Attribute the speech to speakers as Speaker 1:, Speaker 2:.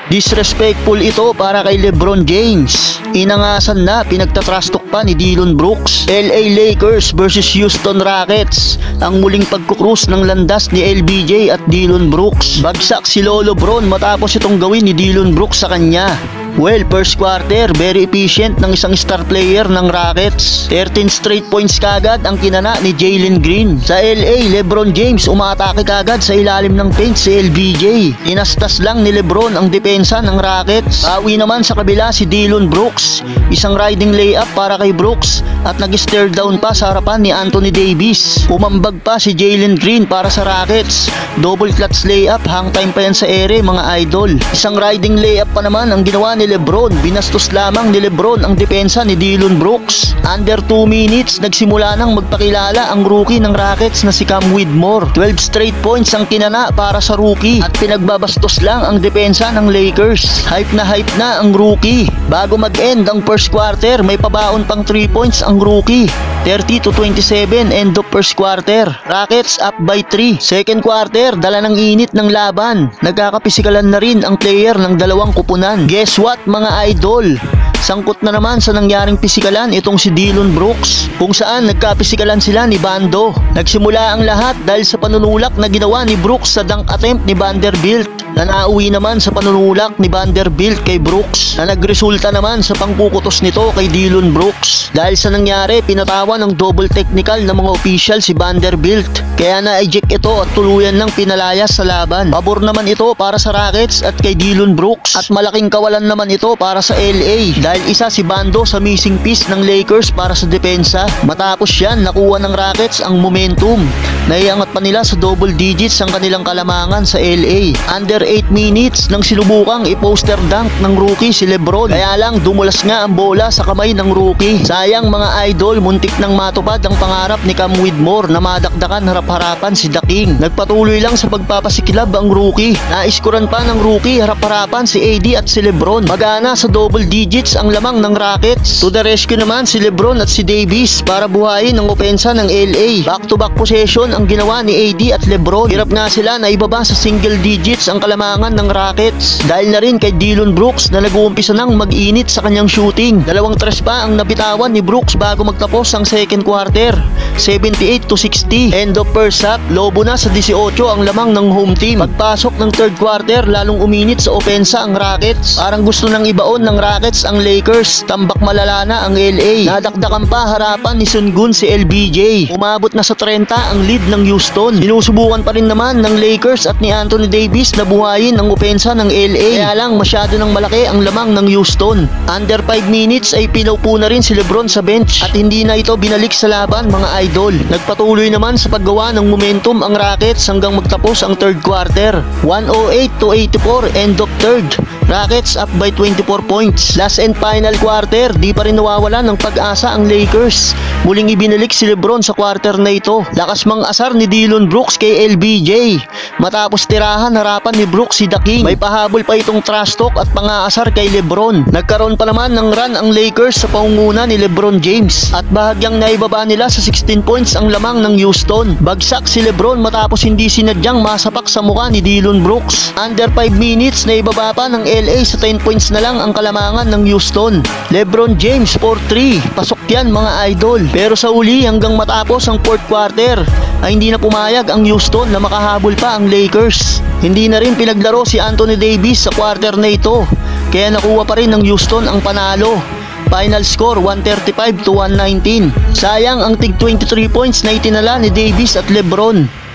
Speaker 1: Disrespectful ito para kay LeBron James. Inangasan na pinagtatrastok pa ni Dillon Brooks. LA Lakers versus Houston Rockets. Ang muling pagkukrus ng landas ni LBJ at Dillon Brooks. Bagsak si Lolo Bron matapos itong gawin ni Dillon Brooks sa kanya. Well, first quarter, very efficient ng isang star player ng Rockets. 13 straight points kagad ang kinana ni Jalen Green. Sa LA, LeBron James umaatake kagad sa ilalim ng paint si LBJ. Tinastas lang ni LeBron ang depensa ng Rockets. Bawi naman sa kabila si Dillon Brooks. Isang riding layup para kay Brooks at nag-stare down pa sa harapan ni Anthony Davis. Umambag pa si Jalen Green para sa Rockets. Double clutch layup, hang time pa yan sa ere mga idol. Isang riding layup pa naman ang ginawa ni LeBron. Binastos lamang ni LeBron ang depensa ni Dillon Brooks. Under 2 minutes, nagsimula nang magpakilala ang rookie ng Rockets na si Cam Whitmore. 12 straight points ang kinana para sa rookie at pinagbabastos lang ang depensa ng Lakers. Hype na ang rookie. Bago mag-end ang first quarter, may pabaon pang 3 points ang rookie. 30-27 end of first quarter. Rockets up by 3. Second quarter, dala ng init ng laban. Nagkakapisikalan na rin ang player ng dalawang kupunan. Guess what mga idol? Sangkot na naman sa nangyaring pisikalan itong si Dillon Brooks, kung saan nagkapisikalan sila ni Bando. Nagsimula ang lahat dahil sa panunulak na ginawa ni Brooks sa dunk attempt ni Vanderbilt, na nauwi naman sa panunulak ni Vanderbilt kay Brooks, na nagresulta naman sa pangkukutos nito kay Dillon Brooks. Dahil sa nangyari, pinatawan ng double technical ng mga official si Vanderbilt, kaya na-eject ito at tuluyan lang pinalayas sa laban. Pabor naman ito para sa Rockets at kay Dillon Brooks, at malaking kawalan naman ito para sa LA dahil isa si Bando sa missing piece ng Lakers para sa depensa. Matapos yan, nakuha ng Rockets ang momentum. Naiangat pa nila sa double digits ang kanilang kalamangan sa LA. Under 8 minutes nang sinubukang i-poster dunk ng rookie si LeBron, kaya lang dumulas nga ang bola sa kamay ng rookie. Sayang mga idol, muntik nang matupad ang pangarap ni Cam Whitmore na madakdakan harap-harapan si The King. Nagpatuloy lang sa pagpapasikilab ang rookie. Naiskuran pa ng rookie harap-harapan si AD at si LeBron. Magana sa double digits ang lamang ng Rockets. To the rescue naman si LeBron at si Davis para buhayin ang opensa ng LA. Back-to-back possession ang ginawa ni AD at LeBron. Hirap nga sila na ibaba sa single digits ang kalamangan ng Rockets dahil na rin kay Dillon Brooks na nag-uumpisa nang mag-init sa kanyang shooting. 2 tres pa ang nabitawan ni Brooks bago magtapos ang second quarter. 78-60. End of first half, lobo na sa 18 ang lamang ng home team. Pagpasok ng third quarter, lalong uminit sa opensa ang Rockets. Parang gusto nang ibaon ng Rockets ang Lakers. Tambak malala na ang LA. Nadakdakan pa harapan ni Sengun si LBJ. Umabot na sa 30 ang lead ng Houston. Sinusubukan pa rin naman ng Lakers at ni Anthony Davis na buhayin ang opensa ng LA. Kaya lang masyado nang malaki ang lamang ng Houston. Under 5 minutes ay pinaupo na rin si LeBron sa bench at hindi na ito binalik sa laban mga idol. Nagpatuloy naman sa paggawa ng momentum ang Rockets hanggang magtapos ang third quarter. 108-84 end of third. Rockets up by 24 points. Last and final quarter, di pa rin nawawala ng pag-asa ang Lakers. Muling ibinalik si LeBron sa quarter na ito. Lakas mang asar ni Dillon Brooks kay LBJ. Matapos tirahan harapan ni Brooks si The King, may pahabol pa itong trash talk at pang-aasar kay LeBron. Nagkaroon pa naman ng run ang Lakers sa pangunguna ni LeBron James at bahagyang naibaba nila sa 16 points ang lamang ng Houston. Bagsak si LeBron matapos hindi sinadyang masapak sa mukha ni Dillon Brooks. Under 5 minutes na ibaba pa ng LA sa 10 points na lang ang kalamangan ng Houston. LeBron James 4-3. Pasok yan mga idol. Pero sa uli hanggang matapos ang fourth quarter ay hindi na pumayag ang Houston na makahabol pa ang Lakers. Hindi na rin pinaglaro si Anthony Davis sa quarter na ito. Kaya nakuha pa rin ng Houston ang panalo. Final score 135-119. Sayang ang tig 23 points na itinala ni Davis at LeBron.